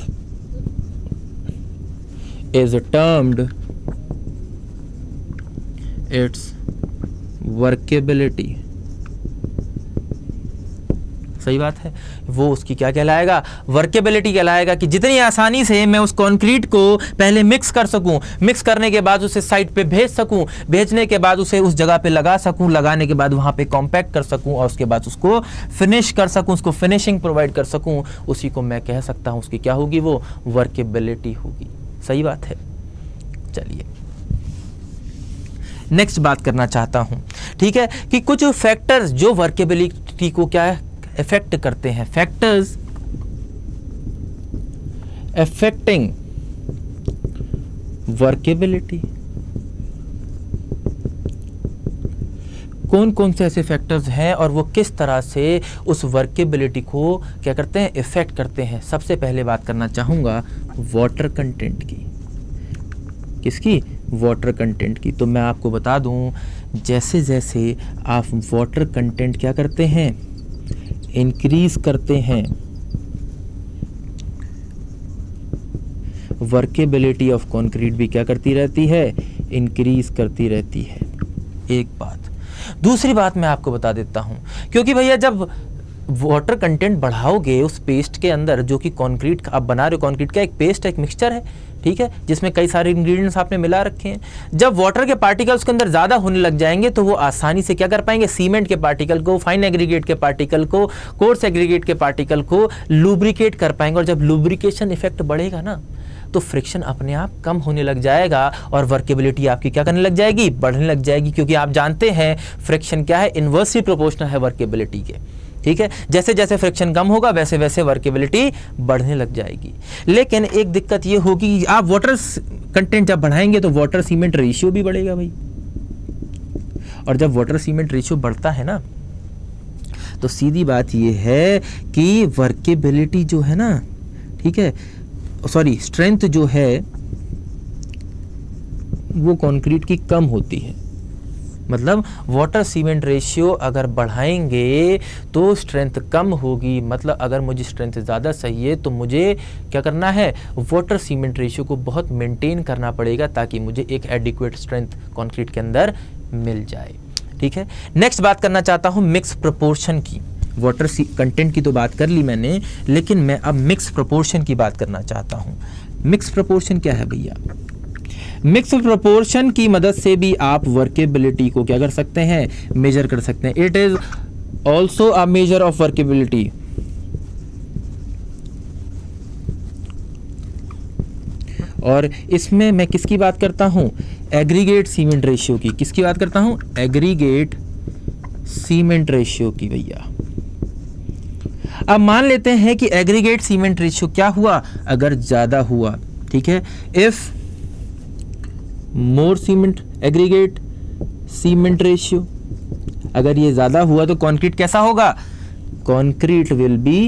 is termed its workability। सही बात है। वो उसकी क्या कहलाएगा? वर्केबिलिटी कहलाएगा कि जितनी आसानी से मैं उस कंक्रीट को पहले मिक्स कर सकूं, मिक्स करने के बाद उसे साइड पे भेज सकूं, भेजने के बाद उसे उस जगह पे लगा सकूं, लगाने के बाद वहां पे कॉम्पैक्ट कर सकूं और उसके बाद उसको फिनिश कर सकूं, उसको फिनिशिंग प्रोवाइड कर सकूं, उसी को मैं कह सकता हूं उसकी क्या होगी? वो वर्केबिलिटी होगी। सही बात है। चलिए नेक्स्ट बात करना चाहता हूं, ठीक है, कि कुछ फैक्टर्स जो वर्केबिलिटी को क्या है? इफेक्ट करते हैं। Factors affecting workability. कौन कौन से ऐसे फैक्टर्स हैं और वो किस तरह से उस वर्केबिलिटी को क्या करते हैं, इफेक्ट करते हैं। सबसे पहले बात करना चाहूँगा वाटर कंटेंट की। किसकी? वाटर कंटेंट की। तो मैं आपको बता दूं, जैसे जैसे आप वाटर कंटेंट क्या करते हैं, इंक्रीज करते हैं, वर्केबिलिटी ऑफ कंक्रीट भी क्या करती रहती है, इंक्रीज करती रहती है। एक बात। दूसरी बात मैं आपको बता देता हूं, क्योंकि भैया जब वाटर कंटेंट बढ़ाओगे उस पेस्ट के अंदर, जो कि कंक्रीट आप बना रहे हो, कंक्रीट का एक पेस्ट है, एक मिक्सचर है, ठीक है, जिसमें कई सारे इंग्रेडिएंट्स आपने मिला रखे हैं। जब वाटर के पार्टिकल्स के अंदर ज़्यादा होने लग जाएंगे तो वो आसानी से क्या कर पाएंगे, सीमेंट के पार्टिकल को, फाइन एग्रीगेट के पार्टिकल को, कोर्स एग्रीगेट के पार्टिकल को लुब्रिकेट कर पाएंगे। और जब लुब्रिकेशन इफेक्ट बढ़ेगा ना, तो फ्रिक्शन अपने आप कम होने लग जाएगा और वर्केबिलिटी आपकी क्या करने लग जाएगी, बढ़ने लग जाएगी। क्योंकि आप जानते हैं फ्रिक्शन क्या है, इन्वर्सली प्रोपोर्शनल है वर्केबिलिटी के, ठीक है। जैसे जैसे फ्रिक्शन कम होगा वैसे वैसे वर्केबिलिटी बढ़ने लग जाएगी। लेकिन एक दिक्कत ये होगी, आप वाटर कंटेंट जब बढ़ाएंगे तो वाटर सीमेंट रेशियो भी बढ़ेगा भाई। और जब वाटर सीमेंट रेशियो बढ़ता है ना, तो सीधी बात ये है कि वर्केबिलिटी जो है ना, ठीक है, सॉरी स्ट्रेंथ जो है वो कंक्रीट की कम होती है। मतलब वाटर सीमेंट रेशियो अगर बढ़ाएंगे तो स्ट्रेंथ कम होगी। मतलब अगर मुझे स्ट्रेंथ ज़्यादा चाहिए तो मुझे क्या करना है, वाटर सीमेंट रेशियो को बहुत मेंटेन करना पड़ेगा, ताकि मुझे एक एडिक्वेट स्ट्रेंथ कंक्रीट के अंदर मिल जाए, ठीक है। नेक्स्ट बात करना चाहता हूँ मिक्स प्रोपोर्शन की। वाटर कंटेंट की तो बात कर ली मैंने, लेकिन मैं अब मिक्स प्रोपोर्शन की बात करना चाहता हूँ। मिक्स प्रोपोर्शन क्या है भैया? मिक्स प्रोपोर्शन की मदद से भी आप वर्केबिलिटी को क्या कर सकते हैं, मेजर कर सकते हैं। It is also a measure of workability. और इसमें मैं किसकी बात करता हूं, एग्रीगेट सीमेंट रेशियो की। किसकी बात करता हूं, एग्रीगेट सीमेंट रेशियो की भैया। अब मान लेते हैं कि एग्रीगेट सीमेंट रेशियो क्या हुआ, अगर ज्यादा हुआ, ठीक है, if more cement aggregate cement ratio, अगर ये ज्यादा हुआ तो कंक्रीट कैसा होगा, concrete will be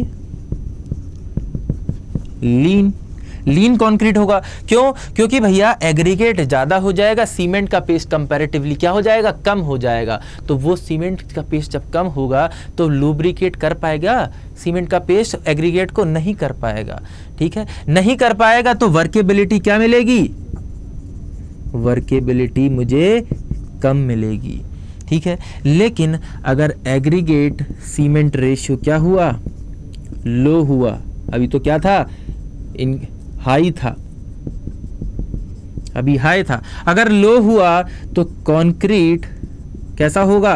lean concrete होगा। क्यों? क्योंकि भैया एग्रीगेट ज्यादा हो जाएगा, सीमेंट का पेस्ट कंपैरेटिवली क्या हो जाएगा, कम हो जाएगा। तो वो सीमेंट का पेस्ट जब कम होगा तो लुब्रिकेट कर पाएगा सीमेंट का पेस्ट, एग्रीगेट को नहीं कर पाएगा, ठीक है, नहीं कर पाएगा। तो वर्केबिलिटी क्या मिलेगी, वर्केबिलिटी मुझे कम मिलेगी, ठीक है। लेकिन अगर एग्रीगेट सीमेंट रेशियो क्या हुआ, लो हुआ, अभी तो क्या था, इन हाई था, अभी हाई था, अगर लो हुआ तो कंक्रीट कैसा होगा,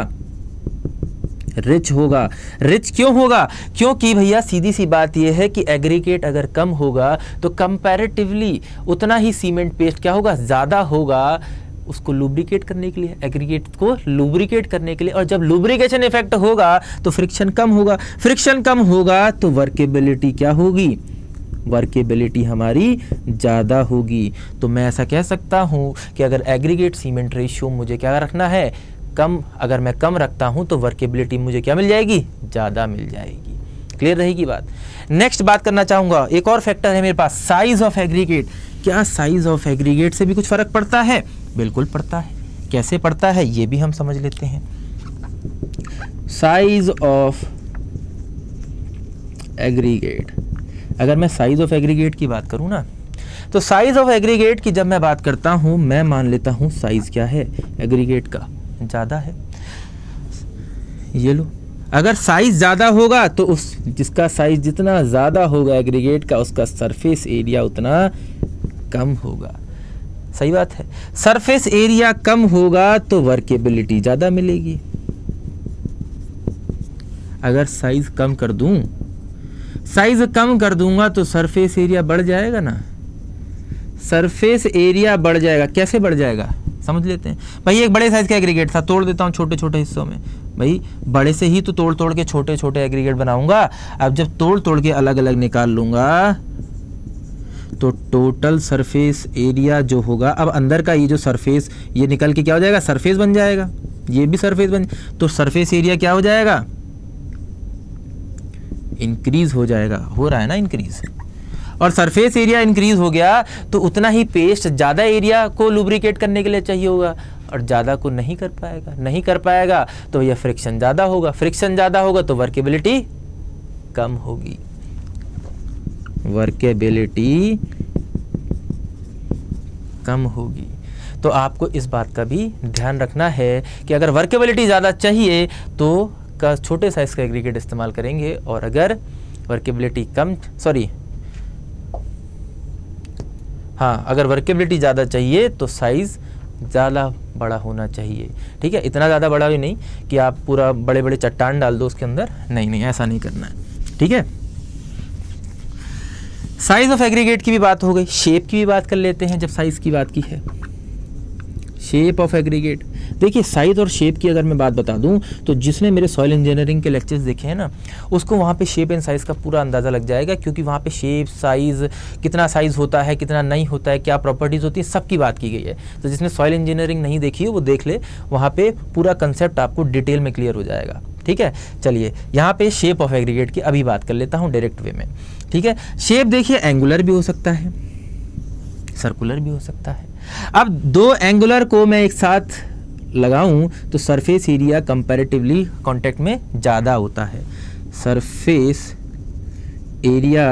रिच होगा। रिच क्यों होगा? क्योंकि भैया सीधी सी बात यह है कि एग्रीगेट अगर कम होगा तो कंपैरेटिवली उतना ही सीमेंट पेस्ट क्या होगा, ज़्यादा होगा, उसको लुब्रिकेट करने के लिए, एग्रीगेट को लुब्रिकेट करने के लिए। और जब लुब्रिकेशन इफेक्ट होगा तो फ्रिक्शन कम होगा, फ्रिक्शन कम होगा तो वर्केबिलिटी क्या होगी, वर्केबिलिटी हमारी ज़्यादा होगी। तो मैं ऐसा कह सकता हूँ कि अगर एग्रीगेट सीमेंट रेशियो मुझे क्या रखना है, कम, अगर मैं कम रखता हूँ तो वर्केबिलिटी मुझे क्या मिल जाएगी, ज़्यादा मिल जाएगी। क्लियर रहेगी बात। नेक्स्ट बात करना चाहूँगा, एक और फैक्टर है मेरे पास, साइज ऑफ एग्रीगेट। क्या साइज ऑफ एग्रीगेट से भी कुछ फ़र्क पड़ता है? बिल्कुल पड़ता है। कैसे पड़ता है ये भी हम समझ लेते हैं। साइज ऑफ एग्रीगेट, अगर मैं साइज ऑफ एग्रीगेट की बात करूं ना, तो साइज ऑफ एग्रीगेट की जब मैं बात करता हूं, मैं मान लेता हूं साइज क्या है एग्रीगेट का, ज़्यादा है। ये लो, अगर साइज ज़्यादा होगा तो उस जिसका साइज जितना ज़्यादा होगा एग्रीगेट का, उसका सरफेस एरिया उतना कम होगा। सही बात है, सरफेस एरिया कम होगा तो वर्केबिलिटी ज़्यादा मिलेगी। अगर साइज कम कर दूं, साइज कम कर दूंगा तो सरफेस एरिया बढ़ जाएगा ना, सरफेस एरिया बढ़ जाएगा। कैसे बढ़ जाएगा समझ लेते हैं। भाई एक बड़े साइज का एग्रीगेट था, तोड़ देता हूँ छोटे छोटे हिस्सों में। भाई बड़े से ही तो तोड़ तोड़ के छोटे छोटे एग्रीगेट बनाऊंगा। अब जब तोड़ तोड़ के अलग अलग निकाल लूंगा तो टोटल सरफेस एरिया जो होगा, अब अंदर का ये जो सरफेस ये निकल के क्या हो जाएगा, सरफेस बन जाएगा, ये भी सरफेस बन, तो सरफेस एरिया क्या हो जाएगा, इंक्रीज हो जाएगा, हो रहा है ना इंक्रीज। और सरफेस एरिया इंक्रीज हो गया तो उतना ही पेस्ट ज़्यादा एरिया को लुब्रिकेट करने के लिए चाहिए होगा, और ज़्यादा को नहीं कर पाएगा तो ये फ्रिक्शन ज़्यादा होगा, फ्रिक्शन ज़्यादा होगा तो वर्केबिलिटी कम होगी, वर्केबिलिटी कम होगी। तो आपको इस बात का भी ध्यान रखना है कि अगर वर्केबिलिटी ज़्यादा चाहिए तो का छोटे साइज़ का एग्रीगेट इस्तेमाल करेंगे, और अगर वर्केबिलिटी कम, अगर वर्केबिलिटी ज़्यादा चाहिए तो साइज़ ज़्यादा बड़ा होना चाहिए। ठीक है, इतना ज़्यादा बड़ा भी नहीं कि आप पूरा बड़े बड़े चट्टान डाल दो उसके अंदर, नहीं, ऐसा नहीं करना है। ठीक है, साइज ऑफ एग्रीगेट की भी बात हो गई, शेप की भी बात कर लेते हैं जब साइज की बात की है। शेप ऑफ एग्रीगेट, देखिए साइज और शेप की अगर मैं बात बता दूं तो जिसने मेरे सॉइल इंजीनियरिंग के लेक्चर्स देखे हैं ना, उसको वहाँ पे शेप एंड साइज़ का पूरा अंदाज़ा लग जाएगा, क्योंकि वहाँ पे शेप, साइज़, कितना साइज़ होता है, कितना नहीं होता है, क्या प्रॉपर्टीज़ होती है, सब की बात की गई है। तो जिसने सॉइल इंजीनियरिंग नहीं देखी है वो देख ले, वहाँ पे पूरा कंसेप्ट आपको डिटेल में क्लियर हो जाएगा। ठीक है, चलिए यहाँ पे शेप ऑफ एग्रीगेट की अभी बात कर लेता हूँ डायरेक्ट वे में। ठीक है, शेप देखिए एंगुलर भी हो सकता है, सर्कुलर भी हो सकता है। अब दो एंगुलर को मैं एक साथ लगाऊं तो सरफेस एरिया कंपैरेटिवली कांटेक्ट में ज़्यादा होता है, सरफेस एरिया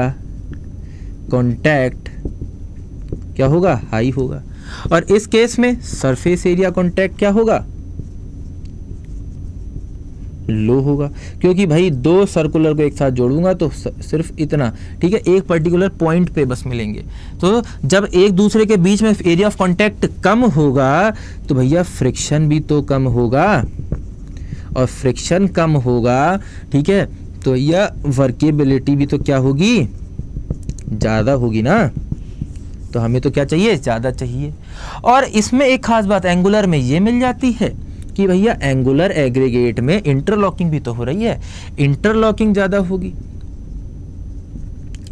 कांटेक्ट क्या होगा, हाई होगा, और इस केस में सरफेस एरिया कांटेक्ट क्या होगा, लो होगा, क्योंकि भाई दो सर्कुलर को एक साथ जोड़ूंगा तो सिर्फ इतना, ठीक है, एक पर्टिकुलर पॉइंट पे बस मिलेंगे। तो जब एक दूसरे के बीच में एरिया ऑफ कांटेक्ट कम होगा तो भैया फ्रिक्शन भी तो कम होगा, और फ्रिक्शन कम होगा, ठीक है, तो भैया वर्केबिलिटी भी तो क्या होगी, ज़्यादा होगी ना। तो हमें तो क्या चाहिए, ज़्यादा चाहिए। और इसमें एक खास बात एंगुलर में ये मिल जाती है कि भैया एंगुलर एग्रीगेट में इंटरलॉकिंग भी तो हो रही है, इंटरलॉकिंग ज़्यादा होगी,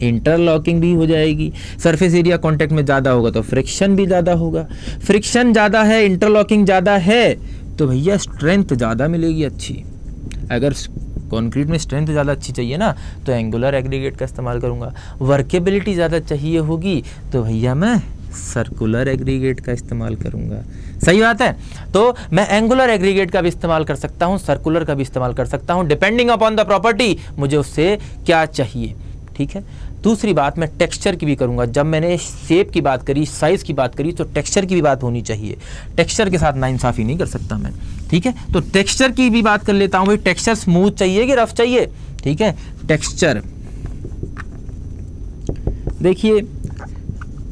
इंटरलॉकिंग भी हो जाएगी, सरफेस एरिया कांटेक्ट में ज़्यादा होगा तो फ्रिक्शन भी ज़्यादा होगा, फ्रिक्शन ज़्यादा है, इंटरलॉकिंग ज़्यादा है तो भैया स्ट्रेंथ ज़्यादा मिलेगी अच्छी। अगर कंक्रीट में स्ट्रेंथ ज़्यादा अच्छी चाहिए ना तो एंगुलर एग्रीगेट का इस्तेमाल करूँगा, वर्केबिलिटी ज़्यादा चाहिए होगी तो भैया मैं सर्कुलर एग्रीगेट का इस्तेमाल करूंगा। सही बात है, तो मैं एंगुलर एग्रीगेट का भी इस्तेमाल कर सकता हूं, सर्कुलर का भी इस्तेमाल कर सकता हूं, डिपेंडिंग अपॉन द प्रॉपर्टी, मुझे उससे क्या चाहिए। ठीक है, दूसरी बात मैं टेक्सचर की भी करूंगा। जब मैंने शेप की बात करी, साइज की बात करी, तो टेक्सचर की भी बात होनी चाहिए, टेक्सचर के साथ नाइंसाफी नहीं कर सकता मैं। ठीक है, तो टेक्सचर की भी बात कर लेता हूं। भाई टेक्सचर स्मूथ चाहिए कि रफ चाहिए, ठीक है, टेक्सचर देखिए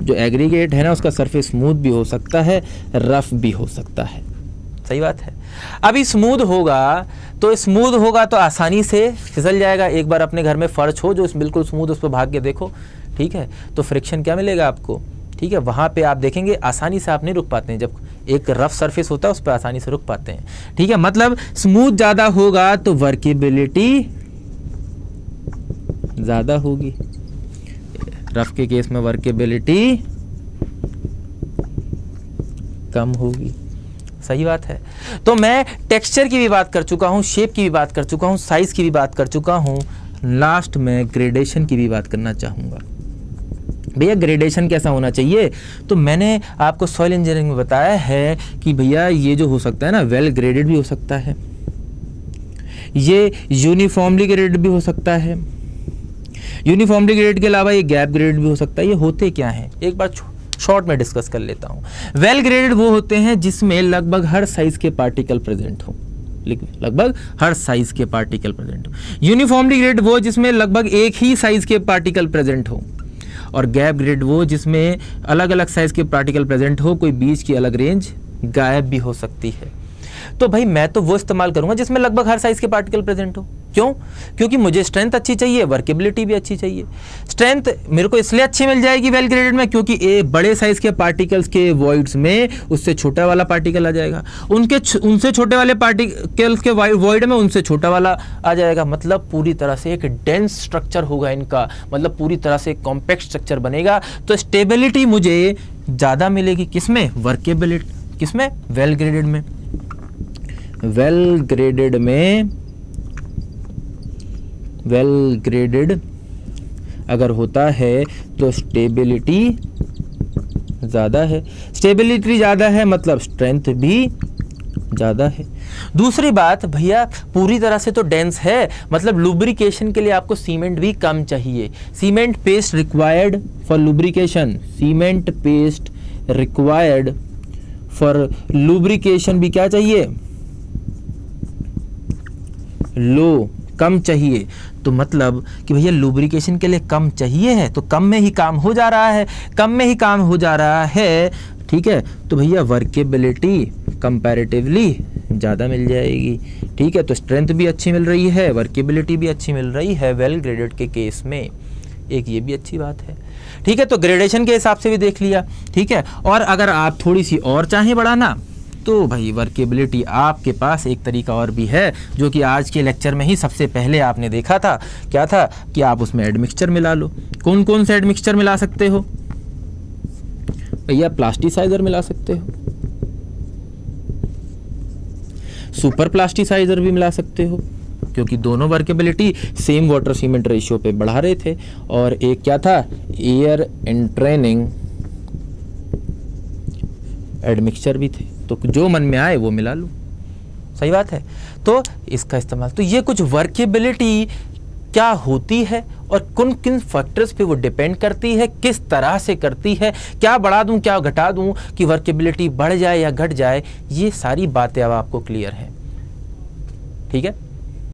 जो एग्रीगेट है ना उसका सरफेस स्मूथ भी हो सकता है, रफ भी हो सकता है। सही बात है, अभी स्मूथ होगा तो आसानी से फिसल जाएगा। एक बार अपने घर में फर्श हो जो बिल्कुल स्मूथ, उस पर भाग के देखो, ठीक है, तो फ्रिक्शन क्या मिलेगा आपको, ठीक है, वहाँ पे आप देखेंगे आसानी से आप नहीं रुक पाते हैं। जब एक रफ सरफेस होता है उस पर आसानी से रुक पाते हैं। ठीक है, मतलब स्मूथ ज़्यादा होगा तो वर्केबिलिटी ज़्यादा होगी, रफ के केस में वर्केबिलिटी कम होगी। सही बात है, तो मैं टेक्सचर की भी बात कर चुका हूं, शेप की भी बात कर चुका हूं, साइज की भी बात कर चुका हूं, लास्ट में ग्रेडेशन की भी बात करना चाहूँगा। भैया ग्रेडेशन कैसा होना चाहिए, तो मैंने आपको सॉइल इंजीनियरिंग में बताया है कि भैया ये जो हो सकता है ना, वेल ग्रेडेड भी हो सकता है, ये यूनिफॉर्मली ग्रेडेड भी हो सकता है, यूनिफॉर्मली ग्रेड के अलावा ये गैप ग्रेड भी हो सकता है। ये होते क्या हैं एक बार शॉर्ट में डिस्कस कर लेता हूँ। वेल ग्रेडेड वो होते हैं जिसमें लगभग हर साइज के पार्टिकल प्रेजेंट हो, लगभग हर साइज के पार्टिकल प्रेजेंट हो। यूनिफॉर्मली ग्रेड वो जिसमें लगभग एक ही साइज के पार्टिकल प्रेजेंट हो, और गैप ग्रेड वो जिसमें अलग अलग साइज के पार्टिकल प्रेजेंट हो, कोई बीच की अलग रेंज गायब भी हो सकती है। तो भाई मैं तो वो इस्तेमाल करूंगा जिसमें लगभग हर साइज के पार्टिकल प्रेजेंट हो। क्यों? क्योंकि मुझे स्ट्रेंथ अच्छी चाहिए, वर्केबिलिटी भी अच्छी चाहिए। स्ट्रेंथ मेरे को इसलिए अच्छी मिल जाएगी वेल ग्रेडेड में, क्योंकि बड़े साइज के पार्टिकल्स के वॉइड्स में उससे छोटा वाला पार्टिकल आ जाएगा, उनसे छोटे वाले पार्टिकल्स के वॉइड में उनसे छोटा वाला आ जाएगा। मतलब पूरी तरह से एक डेंस स्ट्रक्चर होगा इनका, मतलब पूरी तरह से कॉम्पैक्ट स्ट्रक्चर बनेगा। तो स्टेबिलिटी मुझे ज़्यादा मिलेगी किसमें? वर्केबिलिटी। किसमें? वेल ग्रेडेड में। वेल ग्रेडेड अगर होता है तो स्टेबिलिटी ज़्यादा है। स्टेबिलिटी ज़्यादा है मतलब स्ट्रेंथ भी ज़्यादा है। दूसरी बात भैया, पूरी तरह से तो डेंस है, मतलब लुब्रिकेशन के लिए आपको सीमेंट भी कम चाहिए। Cement paste required for lubrication, cement paste required for lubrication भी क्या चाहिए? लो, कम चाहिए। तो मतलब कि भैया लुब्रिकेशन के लिए कम चाहिए है, तो कम में ही काम हो जा रहा है, कम में ही काम हो जा रहा है, ठीक है। तो भैया वर्केबिलिटी कंपैरेटिवली ज़्यादा मिल जाएगी, ठीक है। तो स्ट्रेंथ भी अच्छी मिल रही है, वर्केबिलिटी भी अच्छी मिल रही है वेल ग्रेडेड के केस में, एक ये भी अच्छी बात है, ठीक है। तो ग्रेडेशन के हिसाब से भी देख लिया, ठीक है। और अगर आप थोड़ी सी और चाहें बढ़ाना तो भाई वर्केबिलिटी आपके पास एक तरीका और भी है, जो कि आज के लेक्चर में ही सबसे पहले आपने देखा था। क्या था? कि आप उसमें एडमिक्सचर मिला लो। कौन कौन से एडमिक्सचर मिला सकते हो भैया? प्लास्टिसाइजर मिला सकते हो, सुपर प्लास्टिसाइजर भी मिला सकते हो, क्योंकि दोनों workability same water cement ratio पे बढ़ा रहे थे। और एक क्या था? एयर एंट्रेनिंग एडमिक्सचर भी थे। तो जो मन में आए वो मिला लो, सही बात है। तो इसका इस्तेमाल, तो ये कुछ वर्केबिलिटी क्या होती है और किन किन फैक्टर्स पे वो डिपेंड करती है, किस तरह से करती है, क्या बढ़ा दूं क्या घटा दूं कि वर्केबिलिटी बढ़ जाए या घट जाए, ये सारी बातें अब आपको क्लियर है, ठीक है।